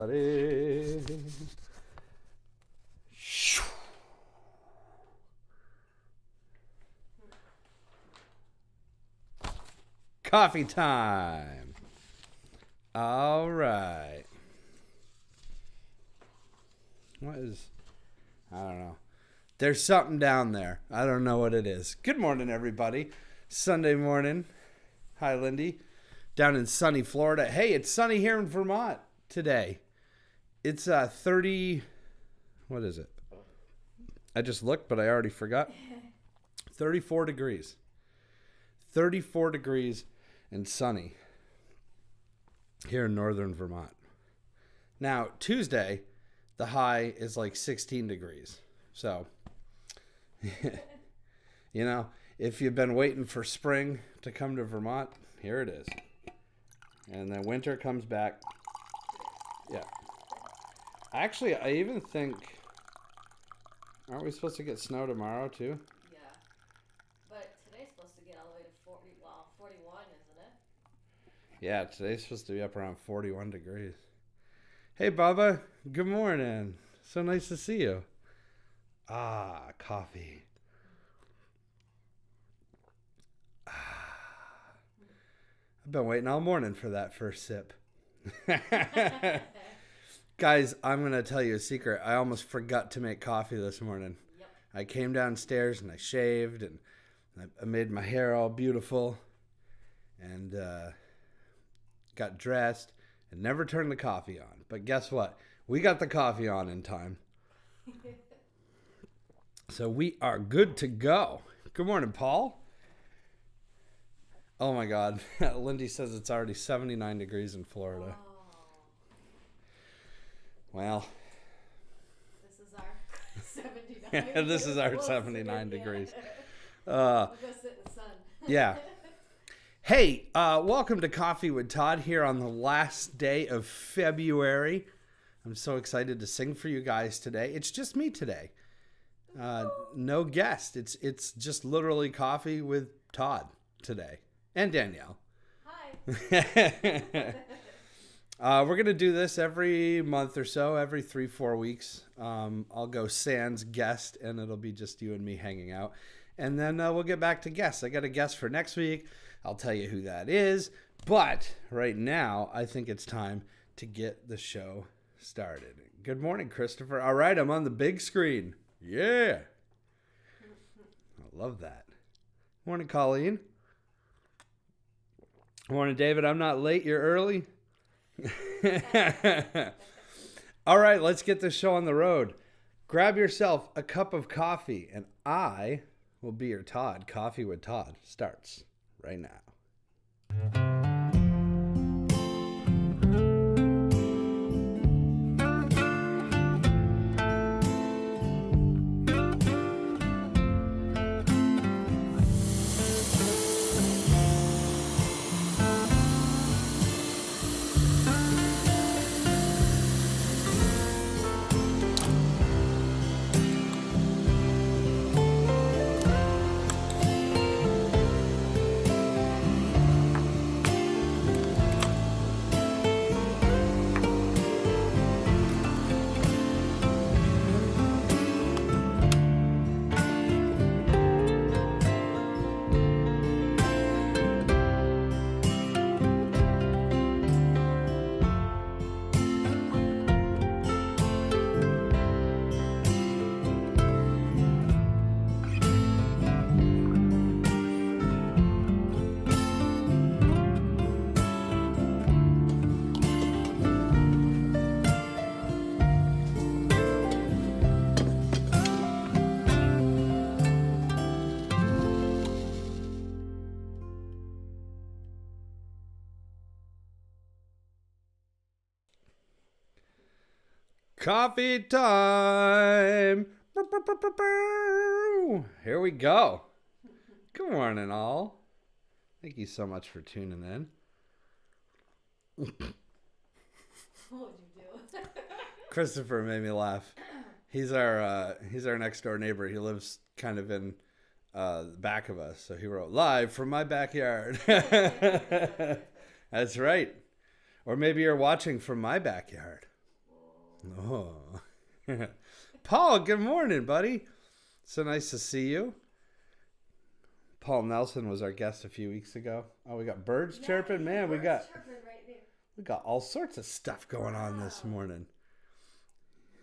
Coffee time. All right. I don't know. There's something down there. I don't know what it is. Good morning, everybody. Sunday morning. Hi, Lindy. Down in sunny Florida. Hey, it's sunny here in Vermont today. It's 30. What is it? I just looked, but I already forgot. 34 degrees. 34 degrees and sunny here in northern Vermont. Now, Tuesday, the high is like 16 degrees. So, you know, if you've been waiting for spring to come to Vermont, here it is. And then winter comes back. Yeah. Actually, I even think, aren't we supposed to get snow tomorrow too? Yeah. But today's supposed to get all the way to 41, isn't it? Yeah, today's supposed to be up around 41 degrees. Hey, Bubba. Good morning. So nice to see you. Ah, coffee. I've been waiting all morning for that first sip. Guys, I'm going to tell you a secret. I almost forgot to make coffee this morning. Yep. I came downstairs and I shaved and I made my hair all beautiful and got dressed and never turned the coffee on. But guess what? We got the coffee on in time. So we are good to go. Good morning, Paul. Oh my God. Lindy says it's already 79 degrees in Florida. Oh. Well, This is our 79. this is our 79 degrees. We'll go sit in the sun. Yeah. Hey, welcome to Coffee with Todd here on the last day of February. I'm so excited to sing for you guys today. It's just me today. No guest. It's just literally coffee with Todd today. And Danielle. Hi. We're going to do this every month or so, every 3-4 weeks. I'll go sans guest, and it'll be just you and me hanging out. And then we'll get back to guests. I got a guest for next week. I'll tell you who that is. But right now, I think it's time to get the show started. Good morning, Christopher. All right, I'm on the big screen. Yeah. I love that. Morning, Colleen. Morning, David. I'm not late. You're early. All right, let's get this show on the road. Grab yourself a cup of coffee, and I will be your Todd. Coffee with Todd starts right now. Coffee time. Here we go. Good morning, all. Thank you so much for tuning in. What would you do? Christopher made me laugh. He's our next door neighbor. He lives kind of in the back of us. So he wrote, "Live from my backyard." That's right. Or maybe you're watching from my backyard. Oh. Paul, good morning, buddy. So nice to see you. Paul Nelson was our guest a few weeks ago. Oh, we got birds chirping. Man, we got all sorts of stuff going on this morning.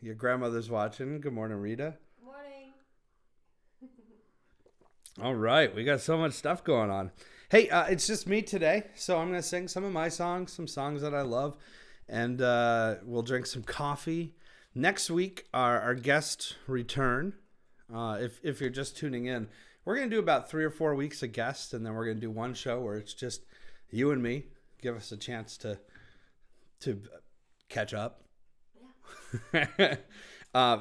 Your grandmother's watching. Good morning, Rita. Morning. All right, we got so much stuff going on. Hey, it's just me today, so I'm going to sing some of my songs, some songs that I love, and we'll drink some coffee. Next week, our guests return. If you're just tuning in, we're going to do about 3 or 4 weeks of guests, and then we're going to do one show where it's just you and me. Give us a chance to catch up. Yeah.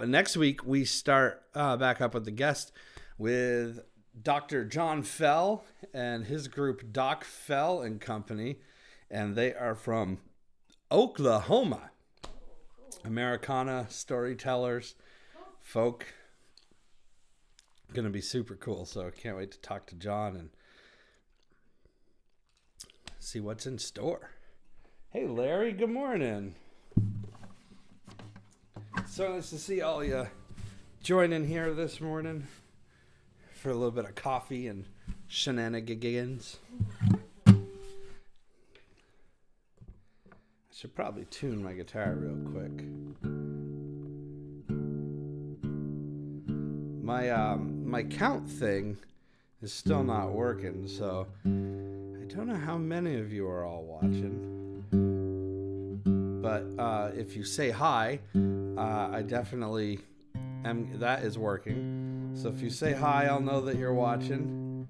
Next week, we start back up with the guest with Dr. John Fell and his group Doc Fell and Company, and they are from Oklahoma. Americana storytellers, folk. Gonna be super cool, so I can't wait to talk to John and see what's in store. Hey Larry, good morning. So nice to see all you joining here this morning for a little bit of coffee and shenanigans. I should probably tune my guitar real quick. My count thing is still not working, so I don't know how many of you are all watching. But if you say hi, I definitely am. That is working. So if you say hi, I'll know that you're watching.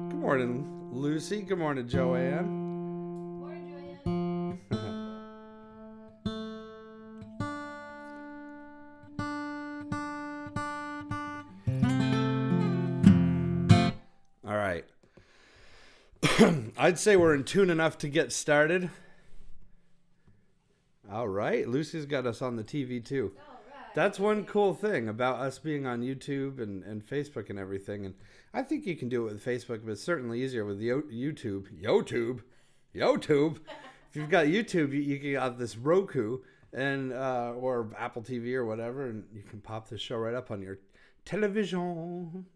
Good morning, Lucy. Good morning, Joanne. I'd say we're in tune enough to get started. All right. Lucy's got us on the TV too. All right. That's one cool thing about us being on YouTube and Facebook and everything. And I think you can do it with Facebook, but it's certainly easier with YouTube. If you've got YouTube, you can have this Roku and or Apple TV or whatever, and you can pop the show right up on your television.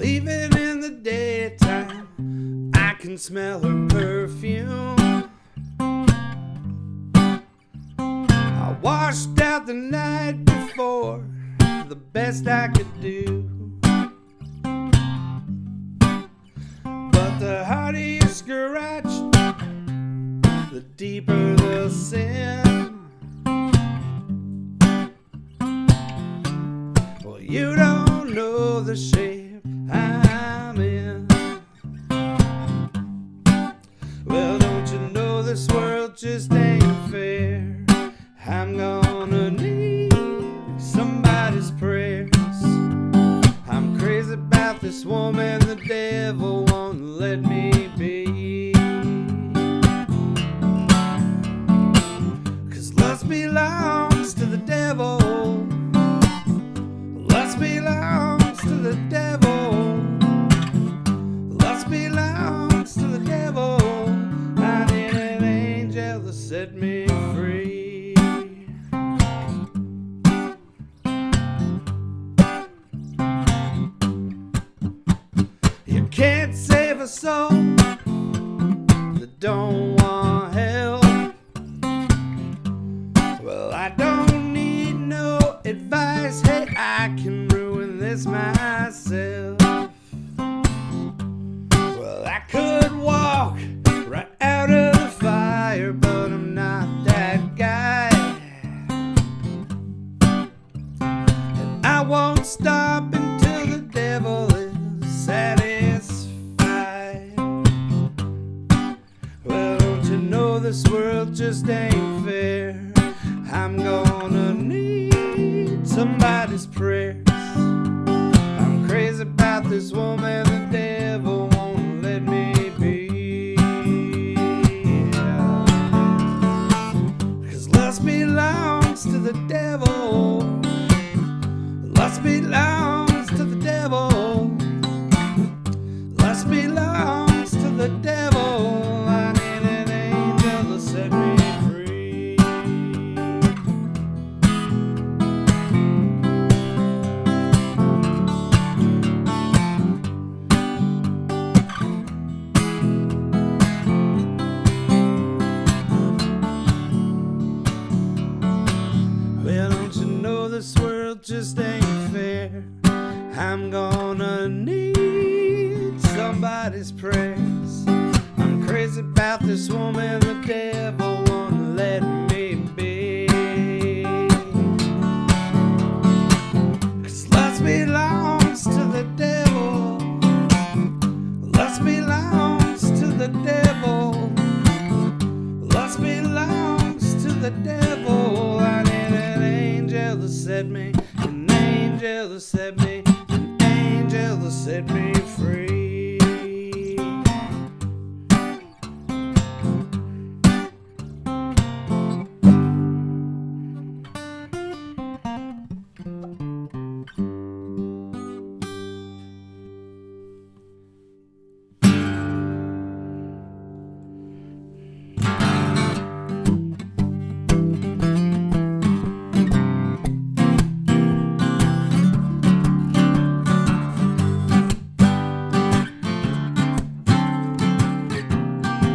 Even in the daytime, I can smell her perfume. I washed out the night before, the best I could do. But the harder you scratch, the deeper the sin. Well, you don't know the shape I'm in. Well, don't you know this world just ain't fair? I'm gonna need somebody's prayers. I'm crazy about this woman, the devil won't let me be. 'Cause lust belongs to the devil. Lust belongs to the devil. Lust belongs to the devil. I need an angel to set me free. You can't save a soul that don't want help. Well, I don't need no advice. Hey, I can ruin this myself. Well, I could walk right out of the fire, but I'm not that guy. And I won't stop until the devil is satisfied. Well, don't you know this world just ain't fair? I'm gonna need somebody's prayers. I'm crazy about this woman, the devil won't let me be. the devil. I need an angel to set me free. Well, don't you know this world just ain't fair? I'm gonna need somebody's prayers. I'm crazy about this woman, the devil won't let me be. 'Cause lust belongs to the devil. Lust belongs to the devil. Lust belongs to the devil. I need an angel to set me, an angel to set me, an angel to set me free.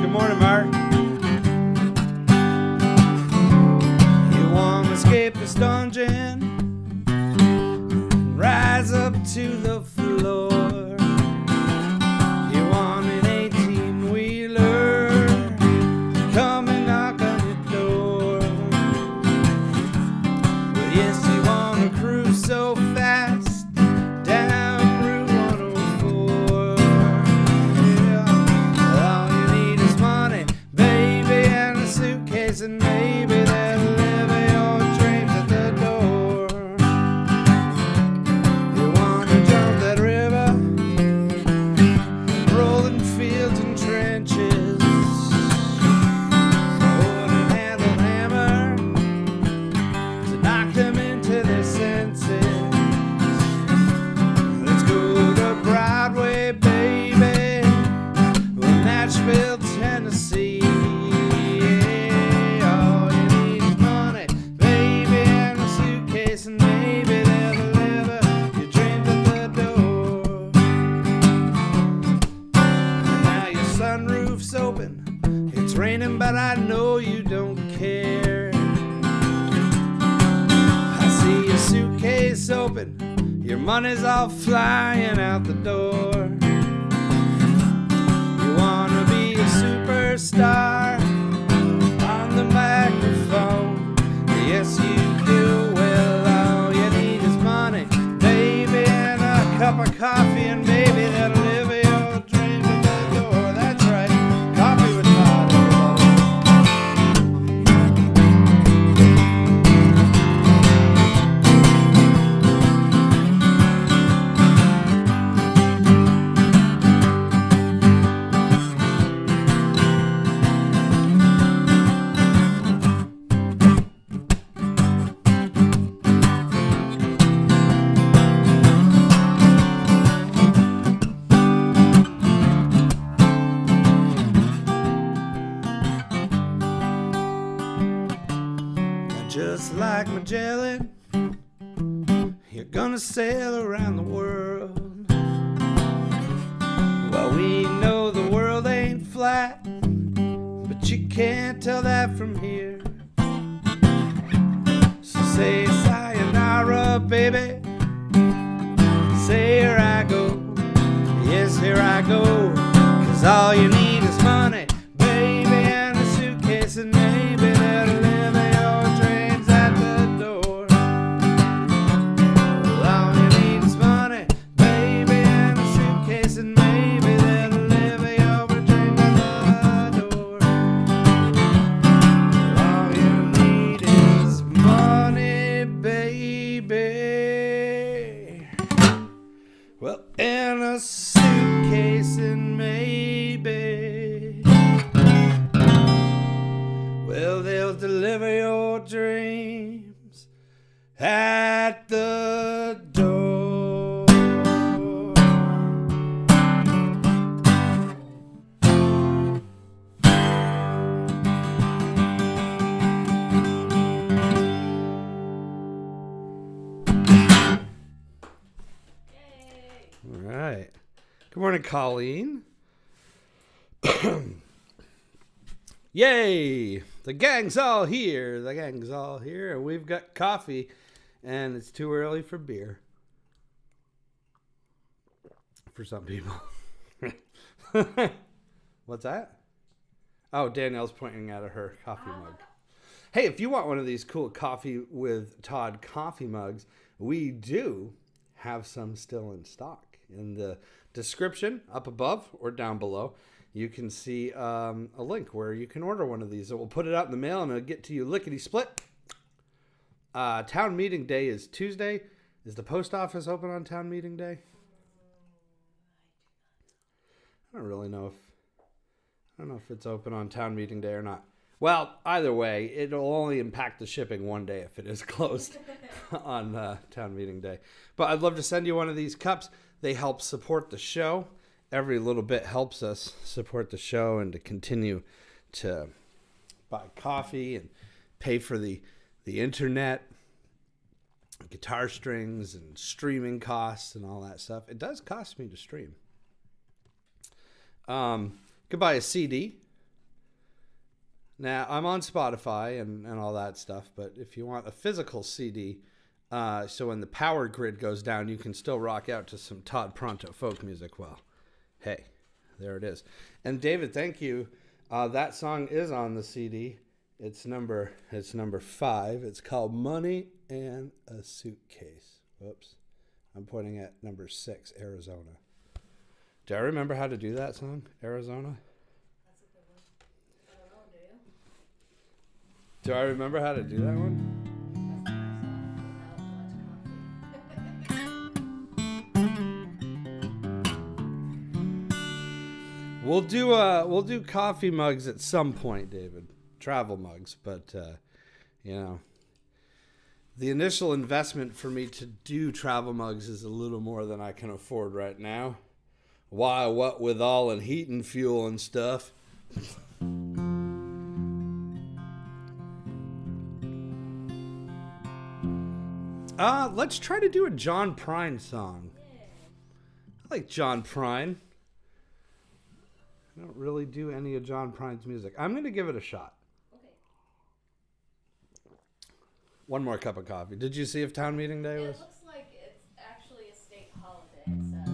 Good morning, Mark. You want to escape this dungeon? Rise up to the floor. You want an 18-wheeler? Come and knock on your door. Well, yes, you want to cruise so fast down Route 104. Yeah. All you need is money, baby, and a suitcase, and maybe they'll deliver your dreams at the door. You wanna jump that river, rolling fields and trenches, hold an handled hammer to knock them into their senses. Let's go to Broadway, baby, or Nashville, Tennessee. Yeah, all you need is money, baby, and a suitcase, and maybe they'll deliver your dreams at the door. Now your sunroof's open, it's raining, but I know you don't care. I see your suitcase open, your money's all flying out the door. You wanna be a superstar on the microphone? Yes, you do. Well, all you need is money, baby, and a cup of coffee, and maybe that'll deliver your dreams at the door. That's right, coffee with Todd, everybody. Just like Magellan, you're gonna sail around the world. Well, we know the world ain't flat, but you can't tell that from here. So say sayonara, baby. Say here I go. Yes, here I go. 'Cause all you need is money, baby, and a suitcase, and maybe they'll deliver your dreams at the door. Well, all you need is money, baby, and a suitcase, and maybe they'll deliver your dreams at the door. Well, all you need is money, baby. Well, and a suitcase, and maybe Good morning, Colleen. Yay! The gang's all here. The gang's all here. And we've got coffee. And it's too early for beer. For some people. What's that? Oh, Danielle's pointing at her coffee mug. Hey, if you want one of these cool Coffee with Todd coffee mugs, we do have some still in stock. In the description, up above or down below, you can see a link where you can order one of these. We'll put it out in the mail and it'll get to you lickety-split. Town meeting day is Tuesday. Is the post office open on town meeting day? I don't really know if it's open on town meeting day or not. Well, either way, it'll only impact the shipping one day if it is closed on town meeting day. But I'd love to send you one of these cups. They help support the show. Every little bit helps us support the show and to continue to buy coffee and pay for the internet, guitar strings and streaming costs and all that stuff. It does cost me to stream. Could buy a CD. Now, I'm on Spotify and all that stuff, but if you want a physical CD, so when the power grid goes down, you can still rock out to some Todd Pronto folk music. Well, hey, there it is. And David, thank you. That song is on the CD. It's number 5. It's called Money and a Suitcase. Whoops. I'm pointing at number 6, Arizona. Do I remember how to do that song, Arizona? That's a good one. I don't know, do you? Do I remember how to do that one? We'll do coffee mugs at some point, David. Travel mugs, but the initial investment for me to do travel mugs is a little more than I can afford right now. Why, what with all and heat and fuel and stuff. Let's try to do a John Prine song. Yeah. I like John Prine. I don't really do any of John Prine's music. I'm going to give it a shot. Okay. One more cup of coffee. Did you see if town meeting day was? It looks like it's actually a state holiday, it says.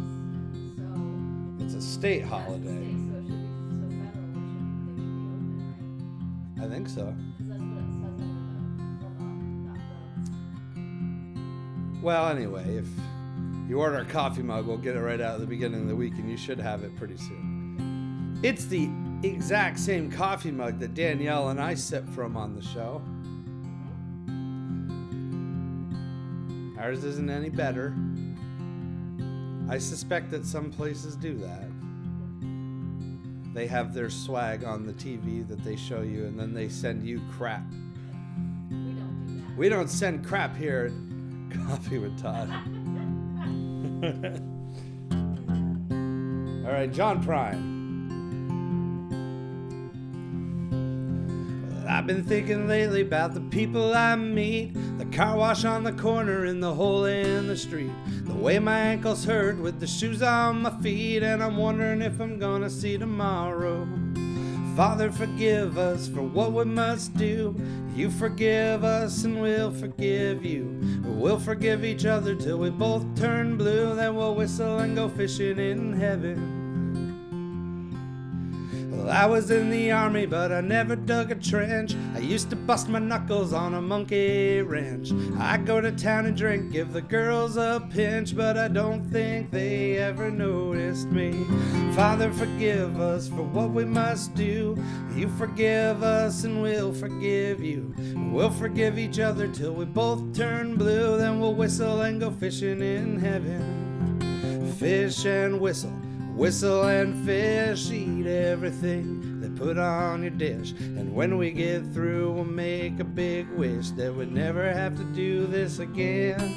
So It's a state yeah, holiday. It's a state, so it should be federal. They should be open, right? I think so. Because that's what it says under the Vermont.gov. Well, anyway, if you order a coffee mug, we'll get it right out at the beginning of the week, and you should have it pretty soon. It's the exact same coffee mug that Danielle and I sip from on the show. Ours isn't any better. I suspect that some places do that. They have their swag on the TV that they show you, and then they send you crap. We don't do that. We don't send crap here at Coffee with Todd. All right, John Prine. I've been thinking lately about the people I meet, the car wash on the corner and the hole in the street, the way my ankles hurt with the shoes on my feet, and I'm wondering if I'm gonna see tomorrow. Father, forgive us for what we must do. You forgive us and we'll forgive you. We'll forgive each other till we both turn blue, then we'll whistle and go fishing in heaven. Well, I was in the army, but I never dug a trench. I used to bust my knuckles on a monkey wrench. I go to town and drink, give the girls a pinch, but I don't think they ever noticed me. Father, forgive us for what we must do. You forgive us and we'll forgive you. We'll forgive each other till we both turn blue, then we'll whistle and go fishing in heaven. Fish and whistle. Whistle and fish, eat everything they put on your dish. And when we get through, we'll make a big wish that we'd never have to do this again.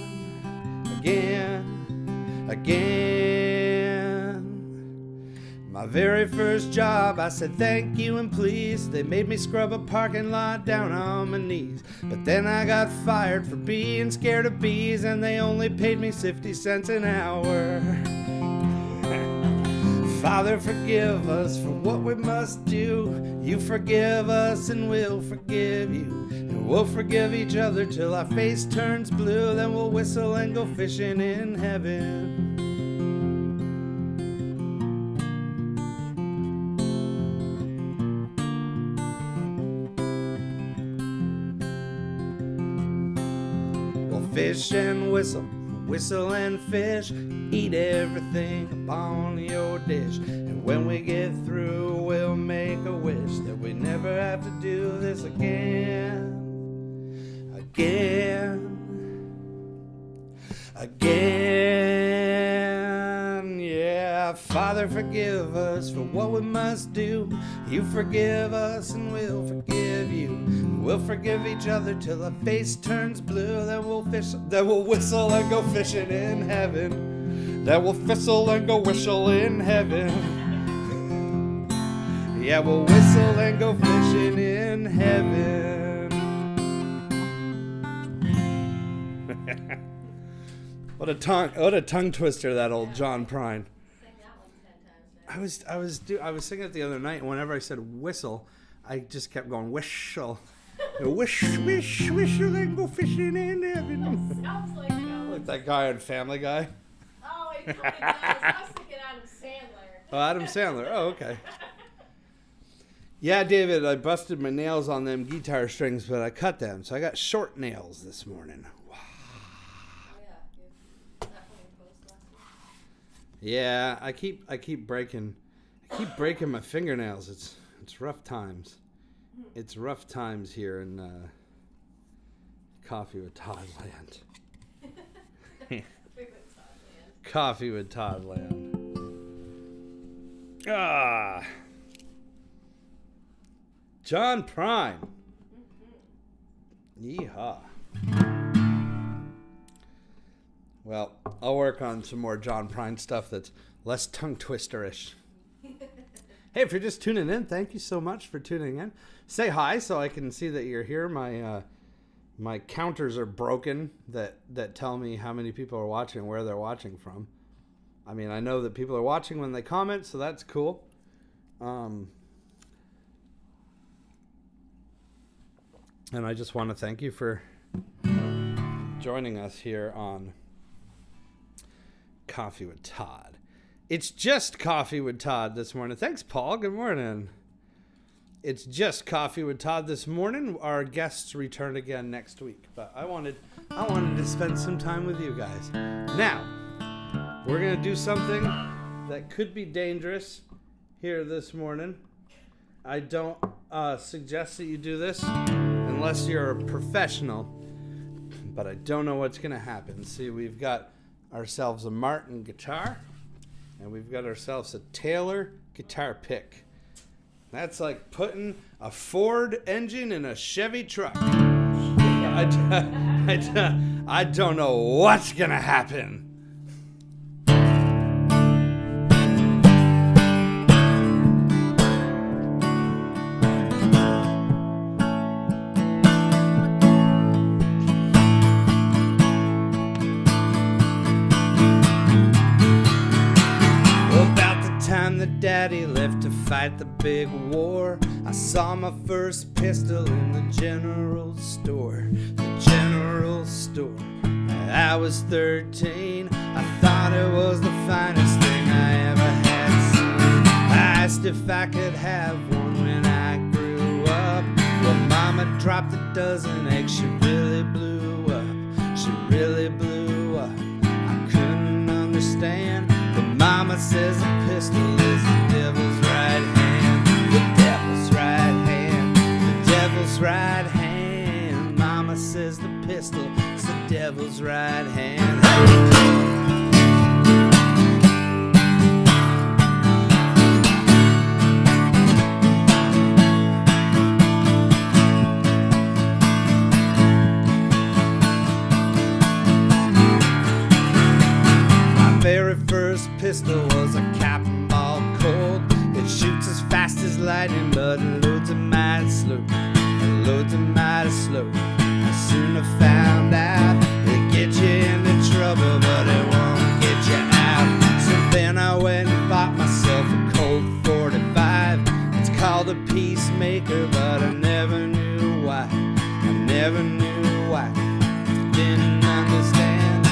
My very first job, I said thank you and please. They made me scrub a parking lot down on my knees. But then I got fired for being scared of bees, and they only paid me 50 cents an hour. Father, forgive us for what we must do. You forgive us and we'll forgive you. And we'll forgive each other till our face turns blue. Then we'll whistle and go fishing in heaven. We'll fish and whistle and fish, eat everything upon your dish. And when we get through, we'll make a wish that we never have to do this again. Yeah. Father, forgive us for what we must do. You forgive us and we'll forgive you. We'll forgive each other till our face turns blue. Then we'll whistle and go fishing in heaven. Then we'll whistle and go whistle in heaven. Yeah, we'll whistle and go fishing in heaven. What a tongue twister, that old John Prine. Sing that one 10 times now. I was singing it the other night, and whenever I said whistle, I just kept going whistle. Wish, wish, whistle and go fishing in heaven. Sounds like Like that guy on Family Guy. Oh, it kind of does. I was thinking Adam Sandler. Oh, Adam Sandler. Oh, okay. Yeah, David, I busted my nails on them guitar strings, but I cut them, so I got short nails this morning. Wow. Oh, yeah. That one you posted last week. Yeah, I keep breaking my fingernails. It's rough times. It's rough times here in Coffee with Todd land. Coffee with Todd land. Ah. John Prine. Yeehaw. Well, I'll work on some more John Prine stuff that's less tongue twisterish. Hey, if you're just tuning in, thank you so much for tuning in. Say hi so I can see that you're here. My counters are broken that tell me how many people are watching and where they're watching from. I mean, I know that people are watching when they comment, so that's cool. And I just want to thank you for joining us here on Coffee with Todd. It's just Coffee with Todd this morning. Thanks, Paul. Good morning. It's just Coffee with Todd this morning. Our guests return again next week, but I wanted to spend some time with you guys. Now, we're going to do something that could be dangerous here this morning. I don't suggest that you do this unless you're a professional, but I don't know what's going to happen. See, we've got ourselves a Martin guitar, and we've got ourselves a Taylor guitar pick. That's like putting a Ford engine in a Chevy truck. I don't know what's going to happen. Daddy left to fight the big war. I saw my first pistol in the general store. The general store. I was 13. I thought it was the finest thing I ever had seen. I asked if I could have one when I grew up. Well, Mama dropped a dozen eggs. She really blew up. She really blew up. I couldn't understand. But Mama says a pistol is the devil's right hand. The devil's right hand. The devil's right hand. Mama says the pistol is the devil's right hand. My very first pistol was a Captain Ball Colt. It shoots as fast as lightning, but it loads a mighty slow. It loads a mighty slow. I soon have found out it gets you into trouble, but it won't get you out. So then I went and bought myself a called a peacemaker, but I never knew why. I never knew why. Didn't understand.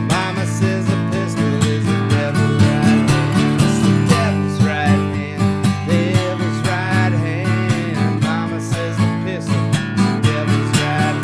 Mama says a pistol is the devil's right hand. It's the devil's right hand. Devil's right hand. Mama says the pistol is the devil's right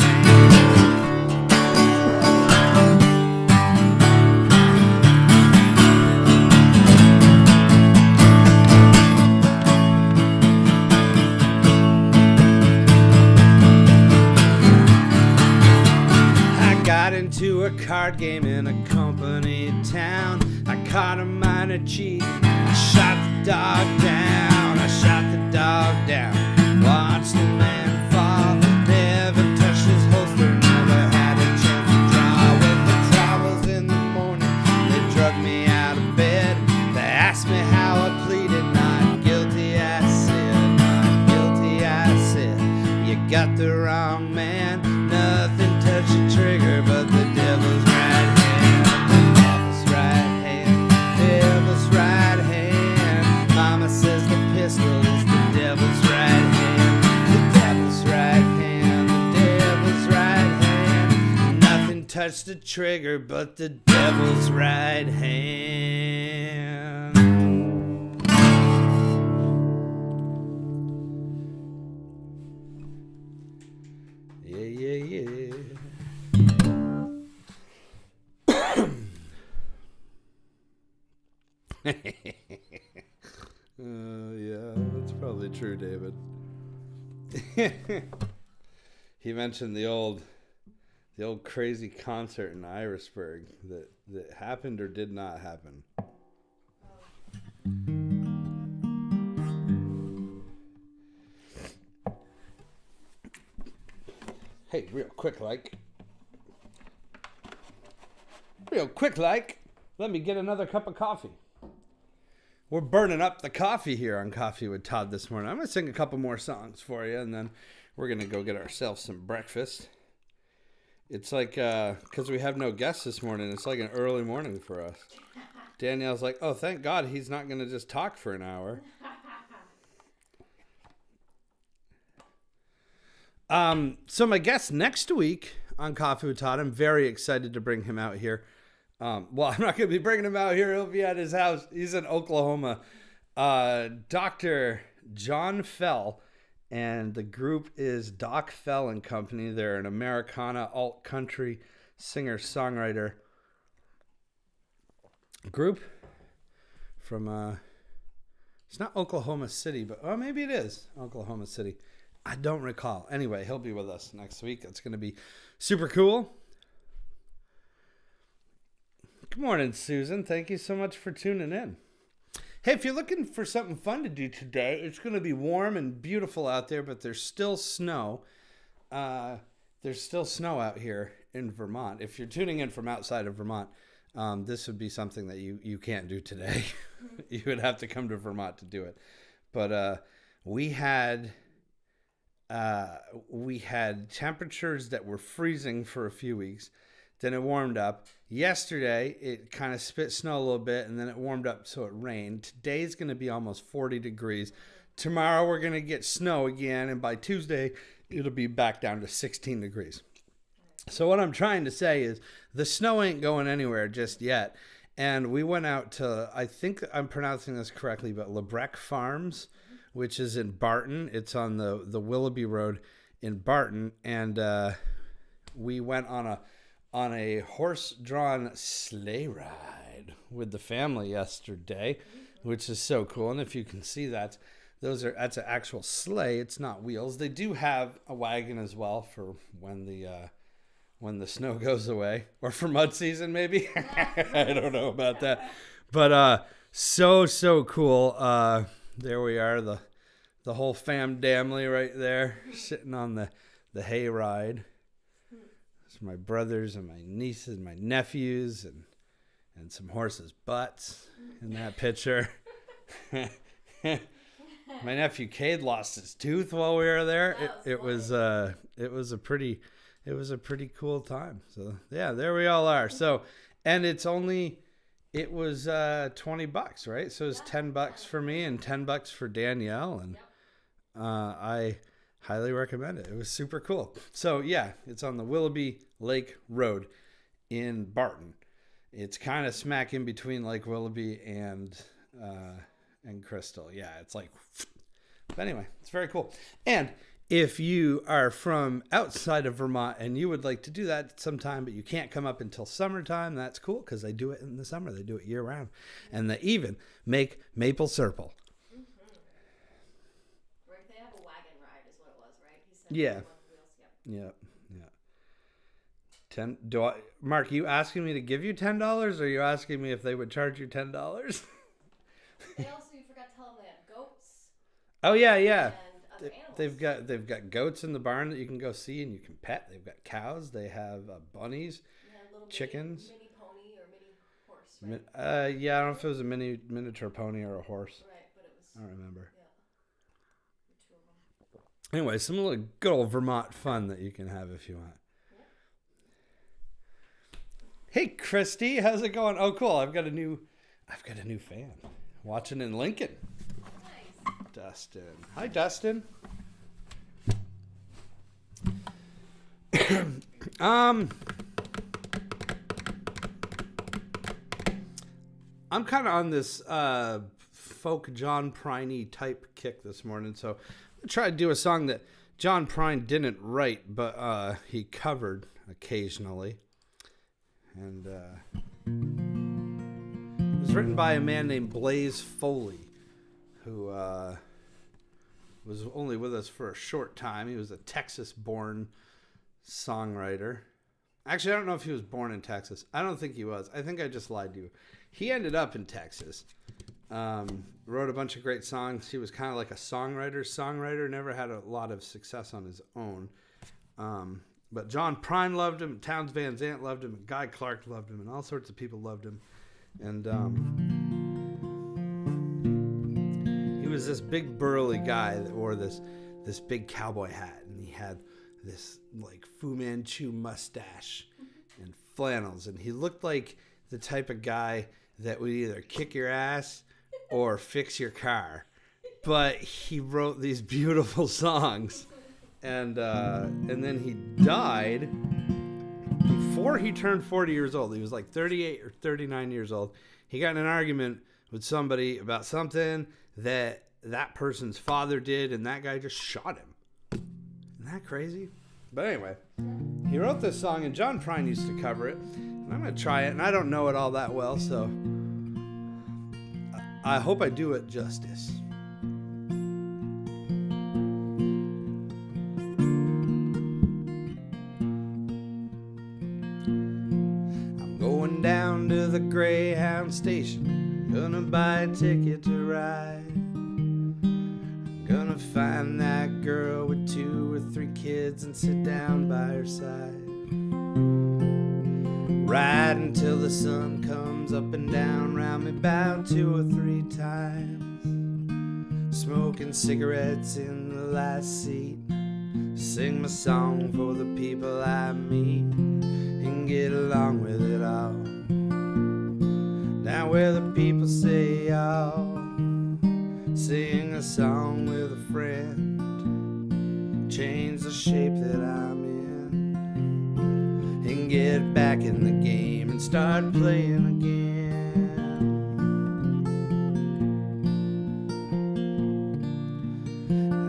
into a card game in a company town. I caught a minor cheat. I shot the dog down. I shot the dog down. Watched the man fall. Never touched his holster. Never had a chance to draw. When the trial was in the morning, they drug me out of bed. They asked me how I pleaded. Not guilty, I said. Not guilty, I said. You got the wrong man. Nothing touched the trigger but the devil's right hand. The devil's right hand. Devil's right hand. Mama says the pistol is the devil's right hand. The devil's right hand. The devil's right hand. Nothing touched the trigger but the devil's right hand. Yeah, that's probably true, David. He mentioned the old crazy concert in Irisburg that happened or did not happen. Hey, real quick like, let me get another cup of coffee. We're burning up the coffee here on Coffee with Todd this morning. I'm going to sing a couple more songs for you, and then we're going to go get ourselves some breakfast. It's like, because we have no guests this morning, it's like an early morning for us. Danielle's like, oh, thank God he's not going to just talk for an hour. So my guest next week on Coffee with Todd, I'm very excited to bring him out here. Well, I'm not going to be bringing him out here. He'll be at his house. He's in Oklahoma. Dr. John Fell, and the group is Doc Fell and Company. They're an Americana alt-country singer-songwriter group from, it's not Oklahoma City, but, oh, maybe it is Oklahoma City. I don't recall. Anyway, he'll be with us next week. It's going to be super cool. Good morning, Susan. Thank you so much for tuning in. Hey, if you're looking for something fun to do today, it's going to be warm and beautiful out there, but there's still snow. There's still snow out here in Vermont. If you're tuning in from outside of Vermont, this would be something that you can't do today. You would have to come to Vermont to do it. But we had temperatures that were freezing for a few weeks. Then it warmed up. Yesterday, it kind of spit snow a little bit, and then it warmed up, so it rained. Today's going to be almost 40 degrees. Tomorrow, we're going to get snow again, and by Tuesday, it'll be back down to 16 degrees. So what I'm trying to say is the snow ain't going anywhere just yet. And we went out to, I think I'm pronouncing this correctly, but LeBrec Farms, which is in Barton. It's on the Willoughby Road in Barton. And we went on a horse-drawn sleigh ride with the family yesterday, which is so cool. And if you can see that, that's an actual sleigh. It's not wheels. They do have a wagon as well for when the snow goes away, or for mud season maybe. I don't know about that, but so cool. There we are, the whole family right there sitting on the hay ride. It's my brothers and my nieces and my nephews and some horses' butts in that picture. My nephew Cade lost his tooth while we were there. It was a pretty cool time. So yeah, there we all are. So, and it was $20, right? So it was $10 for me and $10 for Danielle, and I highly recommend it. It was super cool. So yeah, it's on the Willoughby Lake Road in Barton. It's kind of smack in between Lake Willoughby and Crystal. Yeah, it's like, but anyway, it's very cool. And if you are from outside of Vermont and you would like to do that sometime, but you can't come up until summertime, that's cool because they do it in the summer. They do it year round. And they even make maple syrup. Right, they have a wagon ride is what it was, right? He said Yeah. Wheels. Yep. Mark, you asking me to give you $10 or are you asking me if they would charge you $10? They also, you forgot to tell them they had goats Oh yeah. and other animals. They've got goats in the barn that you can go see and you can pet. They've got cows. They have bunnies, They had a little chickens. mini pony or mini horse, right? Yeah, I don't know if it was a miniature pony or a horse. Right, but it was. I don't remember. Yeah. The two of them. Anyway, some little good old Vermont fun that you can have if you want. Hey Christy, how's it going? Oh cool, I've got a new fan watching in Lincoln. Nice. Dustin. Hi Dustin. I'm kind of on this folk John Prine type kick this morning, so I'm gonna try to do a song that John Prine didn't write, but he covered occasionally. And it was written by a man named Blaze Foley, who was only with us for a short time. He was a Texas-born songwriter. Actually, I don't know if he was born in Texas. I don't think he was. I think I just lied to you. He ended up in Texas. Wrote a bunch of great songs. He was kind of like a songwriter. Never had a lot of success on his own. But John Prine loved him. Townes Van Zandt loved him. And Guy Clark loved him. And all sorts of people loved him. And he was this big burly guy that wore this big cowboy hat. And he had this like Fu Manchu mustache and flannels. And he looked like the type of guy that would either kick your ass or fix your car. But he wrote these beautiful songs. And then he died before he turned 40 years old. He was like 38 or 39 years old. He got in an argument with somebody about something that person's father did, and that guy just shot him. Isn't that crazy? But anyway, he wrote this song, and John Prine used to cover it. And I'm going to try it, and I don't know it all that well, so I hope I do it justice. Going down to the Greyhound station, gonna buy a ticket to ride. I'm gonna find that girl with 2 or 3 kids and sit down by her side. Ride until the sun comes up and down round me about 2 or 3 times. Smoking cigarettes in the last seat, sing my song for the people I meet, and get along with it all. Down where the people say y'all, sing a song with a friend, change the shape that I'm in, and get back in the game and start playing again.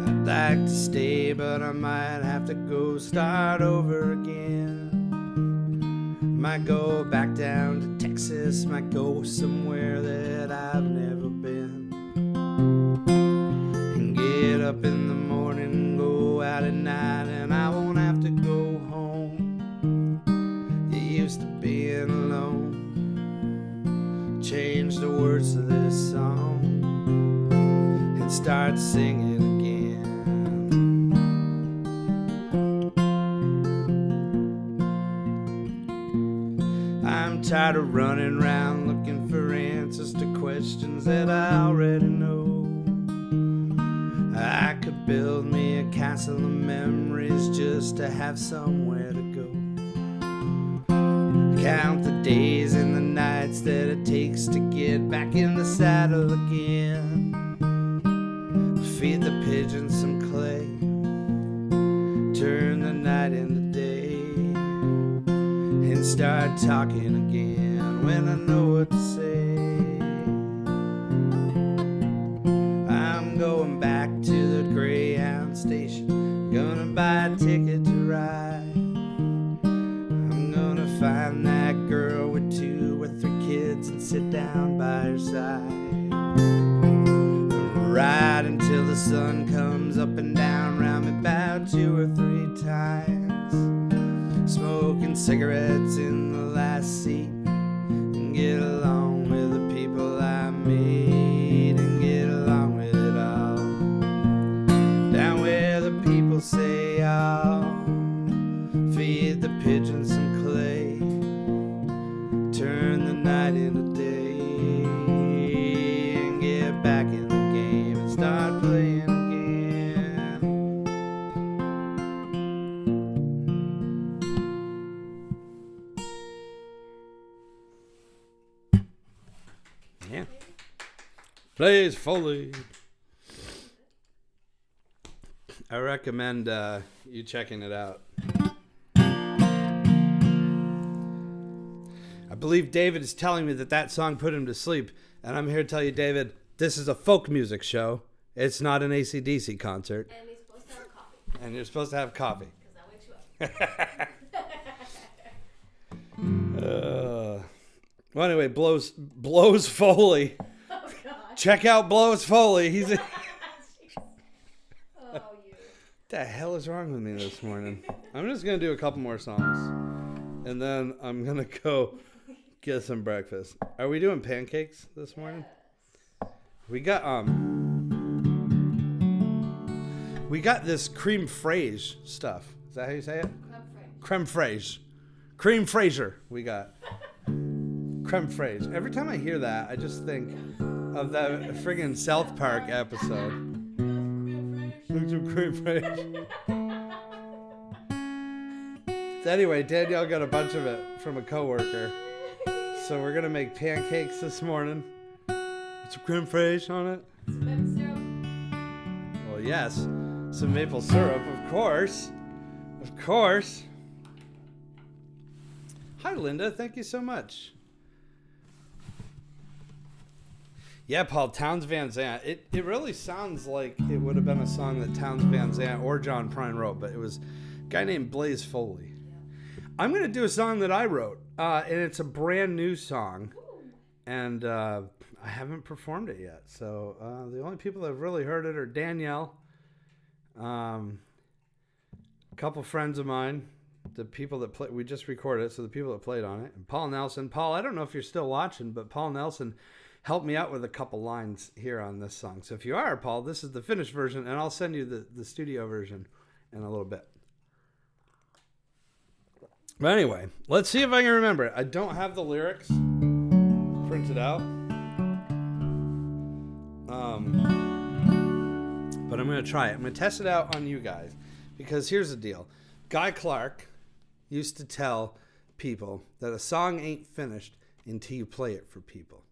I'd like to stay, but I might have to go start over again. Might go back down to Texas, might go somewhere that I've never been, and get up in the morning and go out at night, and I won't have to go home. Get used to being alone, change the words to this song, and start singing again. I'm tired of running around looking for answers to questions that I already know. I could build me a castle of memories just to have somewhere to go. Count the days and the nights that it takes to get back in the saddle again. feed the pigeons some clay, turn the night into day, and start talking again when I know what to say. I'm going back to the Greyhound station, gonna buy a ticket to ride. I'm gonna find that girl with 2 or 3 kids and sit down by her side. Ride until the sun comes up and down round me about 2 or 3 times. Smoking cigarettes in the last seat and get along with the people I meet and get along with it all. Down where the people say, "I'll feed the pigeons some clay, turn the night into day, and get back in the game and start playing again." Yeah. Blaze Foley. I recommend you checking it out. I believe David is telling me that song put him to sleep, and I'm here to tell you, David, this is a folk music show. It's not an AC/DC concert. And he's supposed to have coffee. And you're supposed to have coffee. Because that wakes you up. Well, anyway, Blows Foley. Oh, God. Check out Blows Foley. He's a... Oh, you. What the hell is wrong with me this morning? I'm just going to do a couple more songs. And then I'm going to go get some breakfast. Are we doing pancakes this morning? Yes. We got this creme fraiche stuff. Is that how you say it? Creme fraiche. Creme fraiche. Cream Frasier we got. Creme fraiche. Every time I hear that, I just think of that friggin' South Park episode. Creme fraiche. Anyway, Danielle got a bunch of it from a coworker. So we're gonna make pancakes this morning. Some creme fraiche on it. Some maple syrup. Well, yes. Some maple syrup, of course. Of course. Hi, Linda. Thank you so much. Yeah, Paul, Townes Van Zandt. It really sounds like it would have been a song that Townes Van Zandt or John Prine wrote, but it was a guy named Blaze Foley. I'm going to do a song that I wrote, and it's a brand new song, and I haven't performed it yet. So the only people that have really heard it are Danielle, a couple friends of mine, the people that play. We just recorded it, so the people that played on it, and Paul Nelson. Paul, I don't know if you're still watching, but Paul Nelson helped me out with a couple lines here on this song. So if you are, Paul, this is the finished version, and I'll send you the studio version in a little bit. But anyway, let's see if I can remember it. I don't have the lyrics printed out. But I'm going to try it. I'm going to test it out on you guys. Because here's the deal. Guy Clark used to tell people that a song ain't finished until you play it for people.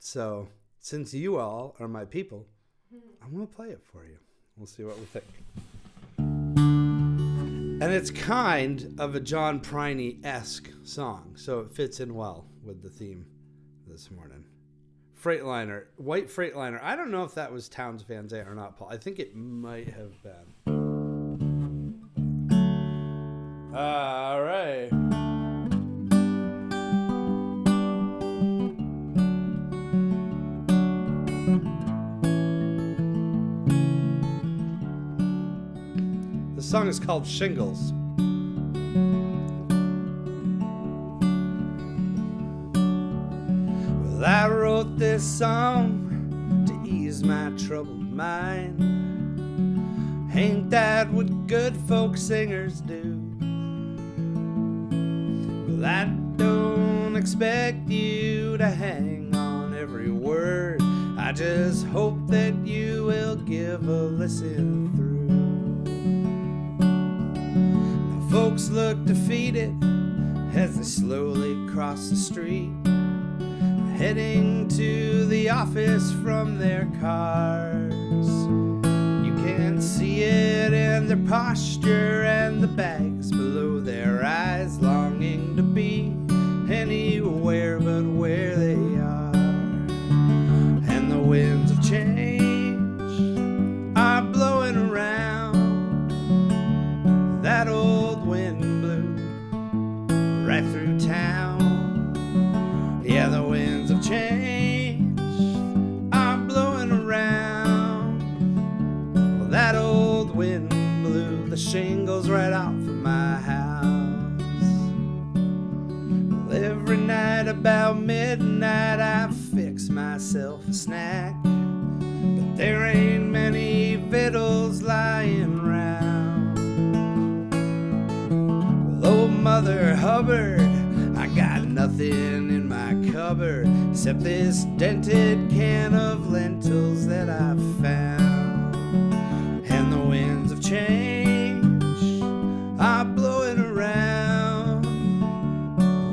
So, since you all are my people, I'm going to play it for you. We'll see what we think. And it's kind of a John Prine-esque song, so it fits in well with the theme this morning. Freightliner, White Freightliner. I don't know if that was Townes Van Zandt or not, Paul. I think it might have been. All right. The song is called Shingles. Well, I wrote this song to ease my troubled mind. Ain't that what good folk singers do? Well, I don't expect you to hang on every word. I just hope that you will give a listen through. Folks look defeated as they slowly cross the street, heading to the office from their cars. their posture and the bags below their eyes, longing to be anywhere but where they are. And the winds of change are blowing around. That old wind blew right through town. Yeah, the winds of change are blowing around. Well, that old wind blew the shingles right off of my house. Well, every night about midnight I fix myself a snack, but there ain't many victuals lying round. Well, old Mother Hubbard, I got nothing in my cupboard except this dented can of lentils that I found. And the winds of change are blowing around.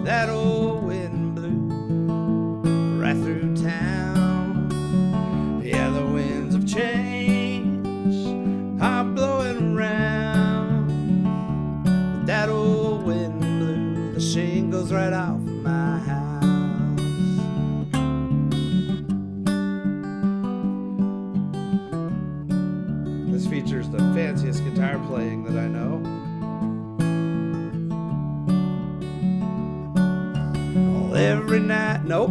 That old wind blew right through town. Yeah, the winds of change are blowing around. That old wind blew the shingles right off of my house. This features the fanciest guitar playing that I know. Well, every night, nope.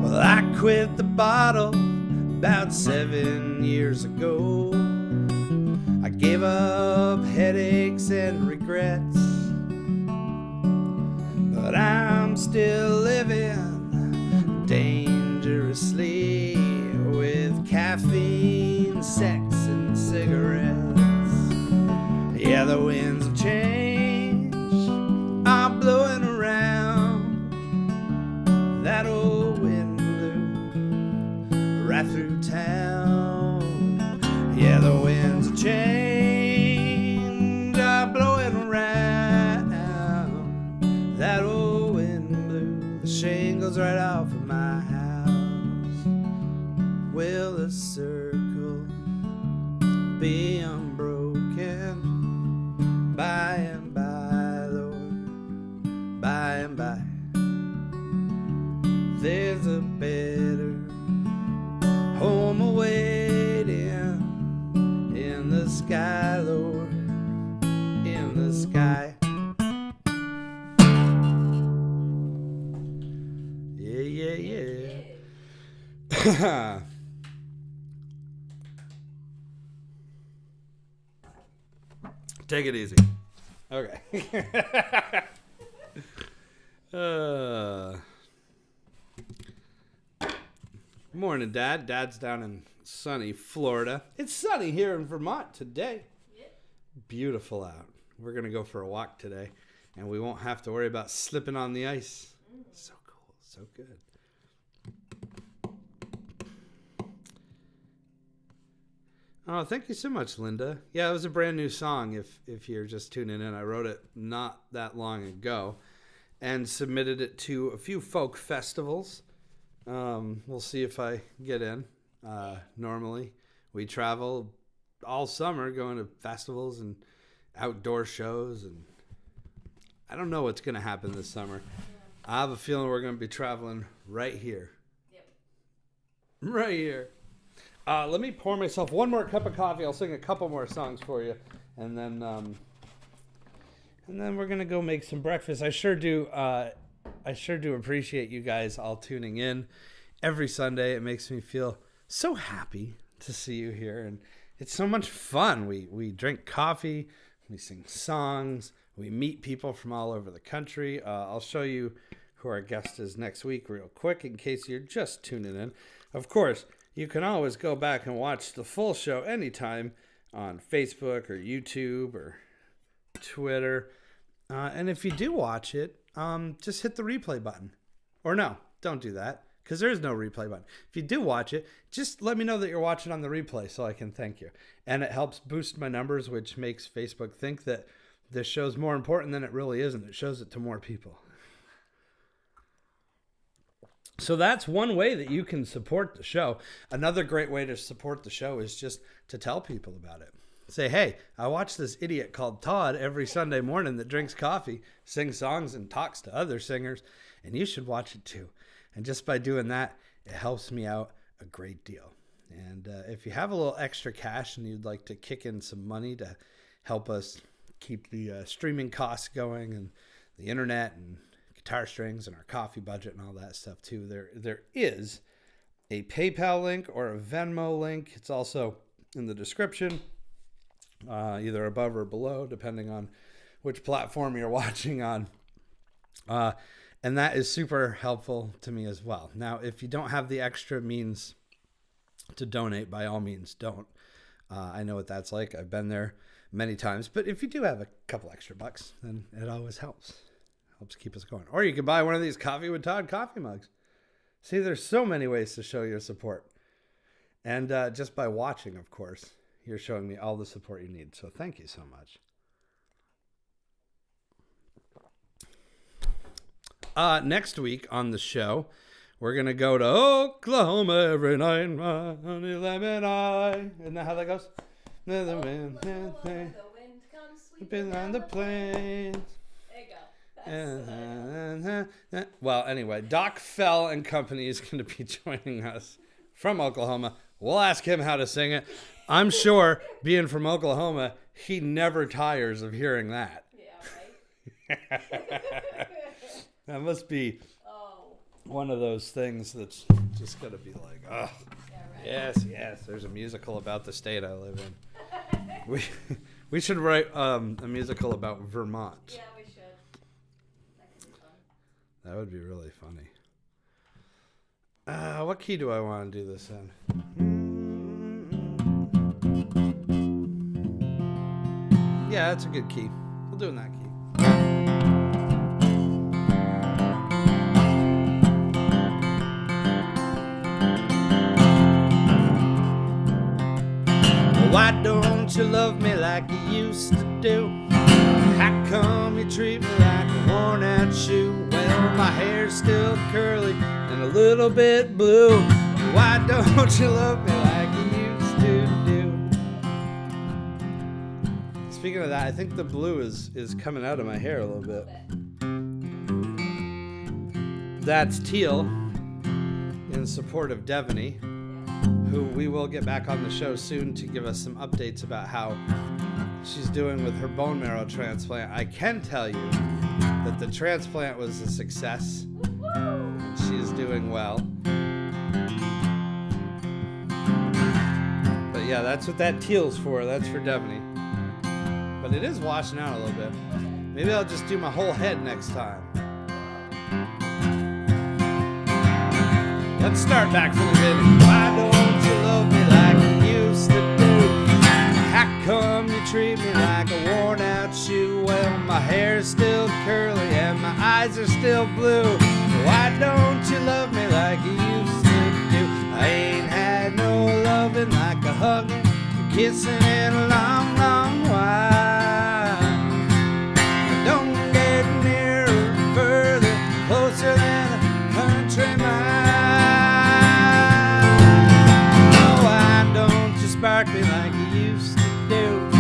Well, I quit the bottle about 7 years ago. I gave up headaches and regrets, but I'm still living dangerously with caffeine, sex, and cigarettes. Yeah, the winds of change are blowing around. That old wind blew right through town. Yeah, the winds of change are blowing around. That old wind blew the shingles right off of my house. Will the circle be unbroken by and by, Lord, by and by? There's a better home awaiting in the sky, Lord, in the sky. Yeah, yeah, yeah. Take it easy. Okay. Morning, Dad. Dad's down in sunny Florida. It's sunny here in Vermont today. Yep. Beautiful out. We're going to go for a walk today, and we won't have to worry about slipping on the ice. So cool. So good. Oh, thank you so much, Linda. Yeah, it was a brand new song if you're just tuning in. I wrote it not that long ago and submitted it to a few folk festivals. We'll see if I get in. Normally, we travel all summer going to festivals and outdoor shows, and I don't know what's going to happen this summer. I have a feeling we're going to be traveling right here. Yep. Right here. Let me pour myself one more cup of coffee. I'll sing a couple more songs for you, and then we're gonna go make some breakfast. I sure do appreciate you guys all tuning in every Sunday. It makes me feel so happy to see you here, and it's so much fun. We drink coffee, we sing songs, we meet people from all over the country. I'll show you who our guest is next week real quick in case you're just tuning in. Of course, you can always go back and watch the full show anytime on Facebook or YouTube or Twitter. And if you do watch it, just hit the replay button. Or no, don't do that, because there is no replay button. If you do watch it, just let me know that you're watching on the replay so I can thank you. And it helps boost my numbers, which makes Facebook think that this show's more important than it really is, and it shows it to more people. So that's one way that you can support the show. Another great way to support the show is just to tell people about it. Say, hey, I watch this idiot called Todd every Sunday morning that drinks coffee, sings songs, and talks to other singers, and you should watch it too. And just by doing that, it helps me out a great deal. And if you have a little extra cash and you'd like to kick in some money to help us keep the streaming costs going and the internet and guitar strings and our coffee budget and all that stuff too, there is a PayPal link or a Venmo link. It's also in the description. Either above or below, depending on which platform you're watching on. And that is super helpful to me as well. Now, if you don't have the extra means to donate, by all means, don't. I know what that's like. I've been there many times. But if you do have a couple extra bucks, then it always helps. Helps keep us going. Or you can buy one of these Coffee with Todd coffee mugs. See, there's so many ways to show your support. And just by watching, of course, you're showing me all the support you need. So thank you so much. Next week on the show, we're going to go to Oklahoma every night on 11 I. Isn't that how that goes? The wind comes sweeping on the plains. There you go. Well, anyway, Doc Fell and Company is going to be joining us from Oklahoma. We'll ask him how to sing it. I'm sure, being from Oklahoma, he never tires of hearing that. Yeah, right? That must be Oh. one of those things that's just going to be like, oh, Yeah, right. yes, there's a musical about the state I live in. We should write a musical about Vermont. Yeah, we should. That could be fun. That would be really funny. What key do I want to do this in? Yeah, that's a good key. We'll do it in that key. Why don't you love me like you used to do? How come you treat me like a worn out shoe? Well, my hair's still curly and a little bit blue. Why don't you love me like you used to do? Speaking of that, I think the blue is coming out of my hair a little bit. That's Teal in support of Devaney, who we will get back on the show soon to give us some updates about how she's doing with her bone marrow transplant. I can tell you that the transplant was a success. And she is doing well. But yeah, that's what that teal's for. That's for Devaney. But it is washing out a little bit. Maybe I'll just do my whole head next time. Let's start back from the beginning. Why don't you love me like you used to do? How come you treat me like a worn out shoe? Well, my hair's still curly and my eyes are still blue. Why don't you love me like you used to do? I ain't had no loving like a hugging and kissing in a long, long while. Don't get nearer, further, closer than a country mile. Why don't you spark me like you used to do?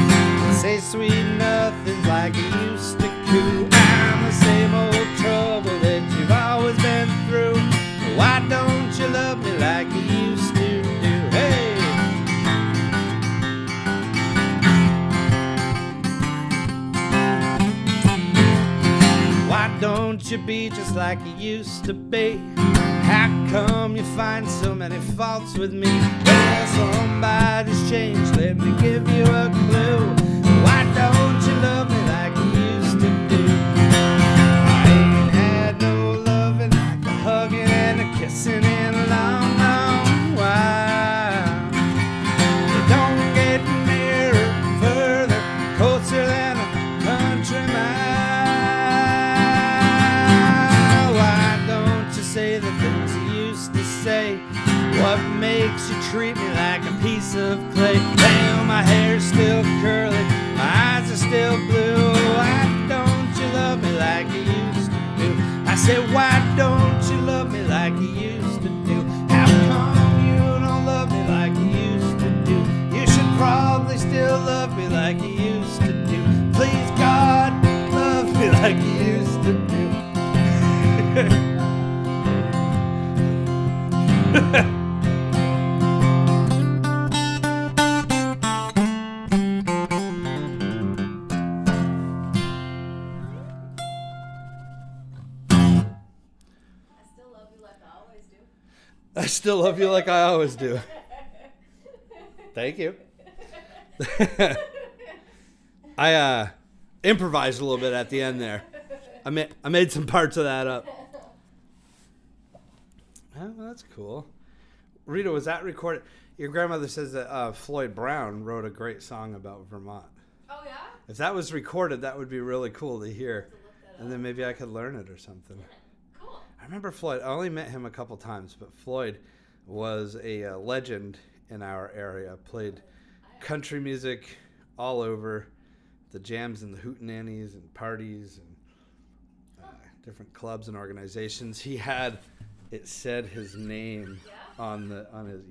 Say sweet nothings like you used to coo. I'm the same old trouble that you've always been through. Why don't you love me like you used to do? Hey! Why don't you be just like you used to be? How come you find so many faults with me? Well, somebody's changed, let me give you a clue. Why don't you love me like you used to do? I ain't had no loving like a hugging and a kissing in a long, long while. Don't get nearer, further, closer than a country mile. Why don't you say the things you used to say? What makes you treat me like a piece of clay? I still love you like I always do. Thank you. I improvised a little bit at the end there. I made some parts of that up. Oh, that's cool. Rita, was that recorded? Your grandmother says that Floyd Brown wrote a great song about Vermont. Oh, yeah? If that was recorded, that would be really cool to hear. And then maybe I could learn it or something. Cool. I remember Floyd. I only met him a couple times, but Floyd was a legend in our area. Played country music all over, the jams and the hootenannies and parties and different clubs and organizations. He had, it said his name on his,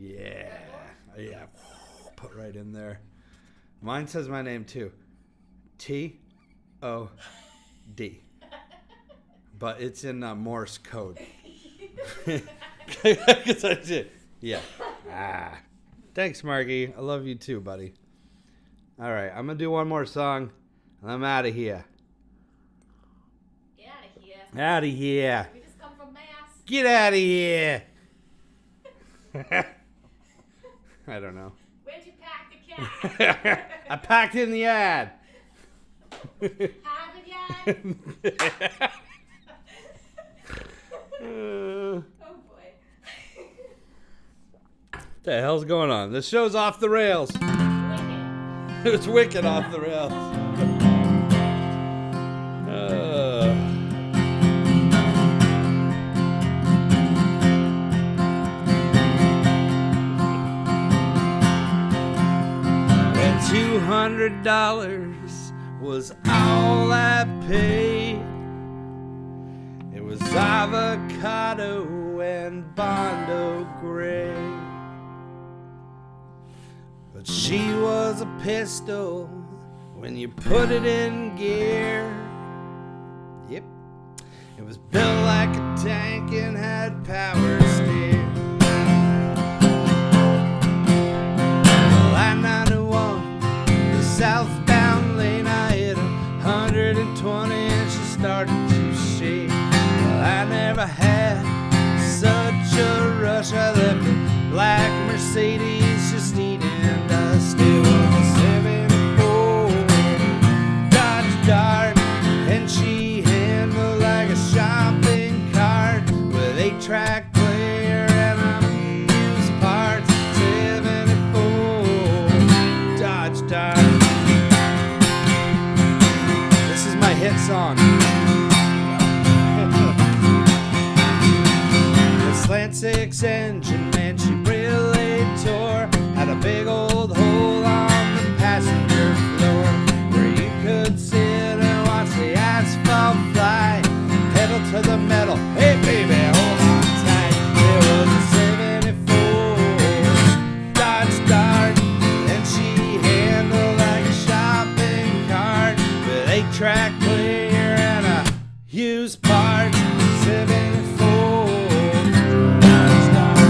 put right in there. Mine says my name too, T-O-D, but it's in Morse code. Because I did. Yeah. Thanks, Margie. I love you too, buddy. All right, I'm going to do one more song, and I'm out of here. Get out of here. Out of here. We just come from Mass. Get out of here. I don't know. Where'd you pack the cat? I packed in the ad. Haven't yet? Oh, boy. What the hell's going on? This show's off the rails. Wicked. It's wicked off the rails. When $200 was all I paid, it was avocado and Bondo Gray. But she was a pistol when you put it in gear. Yep. It was built like a tank and had power steer. Well, I-91, the southbound lane, I hit 120 and she started to shake. Well, I never had such a rush. I left a black Mercedes just eating dust. It was a 74 Dodge Dart, and she handled like a shopping cart with 8-track player and unused parts. 74 Dodge Dart. This is my hit song. The slant 6 engine, man, she really tore. Had a big old hole on the passenger floor where you could sit and watch the asphalt fly. Pedal to the metal, hey baby, hold on tight. It was a 74 Dodge Dart, and she handled like a shopping cart with 8-track player and a used parts. 74 Dodge Dart.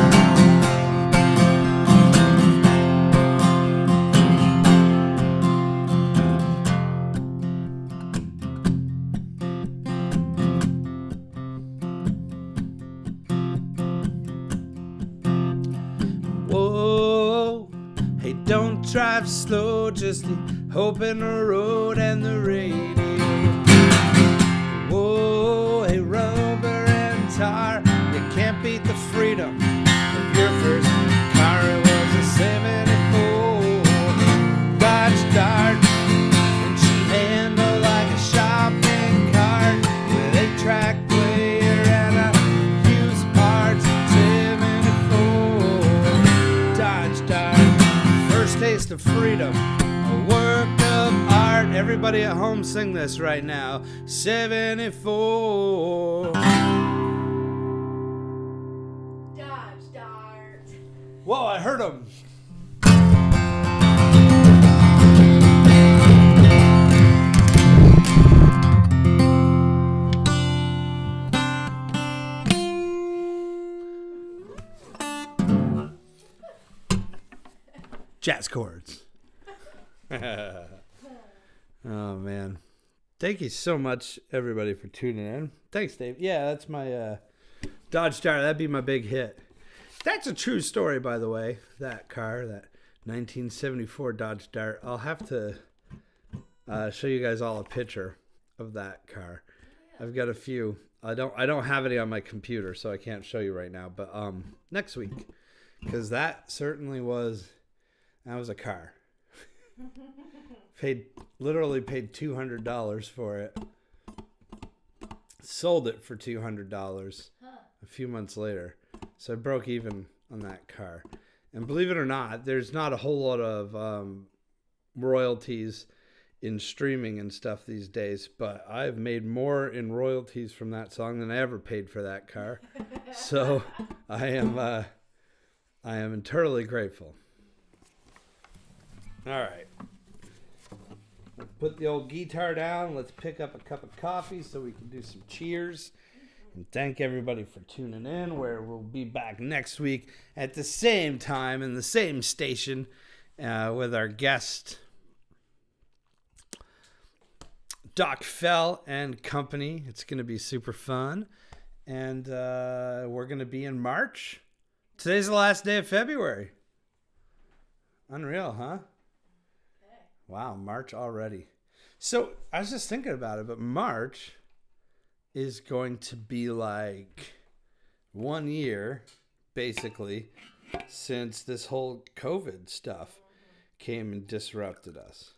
Whoa, hey, don't drive slow, just open the road and the radio. Whoa, hey, rubber and tar, you can't beat the freedom of your first car. It was a 74 Dodge Dart, and she handled like a shopping cart with 8-track player and a used parts. 74 Dodge Dart, first taste of freedom, a work of art. Everybody at home sing this right now. 74 Dodge Dart. Whoa, I heard him. Jazz chords. Oh, man. Thank you so much, everybody, for tuning in. Thanks, Dave. Yeah, that's my Dodge Dart. That'd be my big hit. That's a true story, by the way. That car, that 1974 Dodge Dart. I'll have to show you guys all a picture of that car. I've got a few. I don't have any on my computer, so I can't show you right now. But next week, because that certainly was a car. Literally paid $200 for it. Sold it for $200 a few months later. So I broke even on that car. And believe it or not, there's not a whole lot of royalties in streaming and stuff these days, but I've made more in royalties from that song than I ever paid for that car. So I am eternally grateful. All right. Let's put the old guitar down. Let's pick up a cup of coffee so we can do some cheers. And thank everybody for tuning in, where we'll be back next week at the same time in the same station with our guest, Doc Fell and company. It's going to be super fun. And we're going to be in March. Today's the last day of February. Unreal, huh? Okay. Wow, March already. So I was just thinking about it, but March is going to be like 1 year, basically, since this whole COVID stuff came and disrupted us.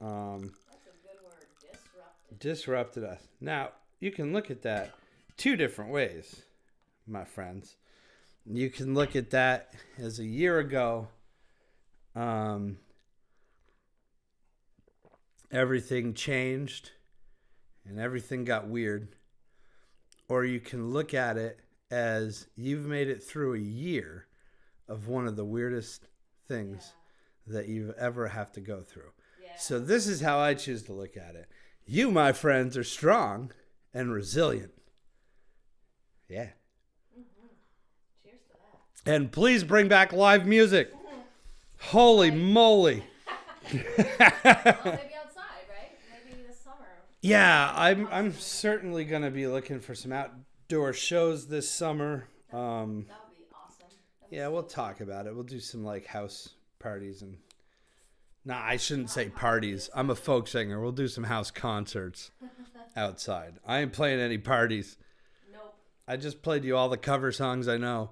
That's a good word. Disrupted. Disrupted us. Now, you can look at that two different ways, my friends. You can look at that as a year ago, everything changed and everything got weird. Or you can look at it as you've made it through a year of one of the weirdest things that you ever have to go through. Yeah. So this is how I choose to look at it. You, my friends, are strong and resilient. Yeah. Cheers to that. And please bring back live music. Holy moly. Well, maybe outside, right? Maybe this summer. Yeah, I'm certainly going to be looking for some outdoor shows this summer. That would be awesome. Yeah, we'll talk about it. We'll do some like house parties and I shouldn't say parties. I'm a folk singer. We'll do some house concerts outside. I ain't playing any parties. Nope. I just played you all the cover songs I know.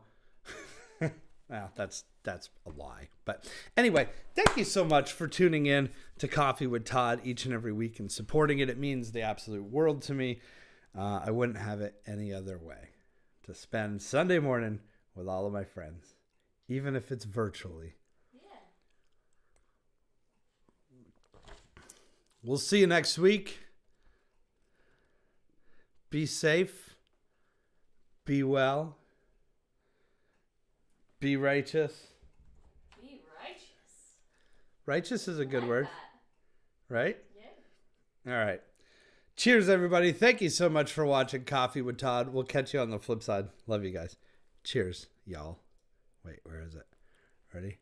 Well, that's a lie. But anyway, thank you so much for tuning in to Coffee with Todd each and every week and supporting it. It means the absolute world to me. I wouldn't have it any other way to spend Sunday morning with all of my friends, even if it's virtually. Yeah. We'll see you next week. Be safe. Be well. Be righteous. Be righteous. Righteous is a good I like word, that. right? Yeah. All right. Cheers, everybody. Thank you so much for watching Coffee with Todd. We'll catch you on the flip side. Love you guys. Cheers, y'all. Wait, where is it? Ready?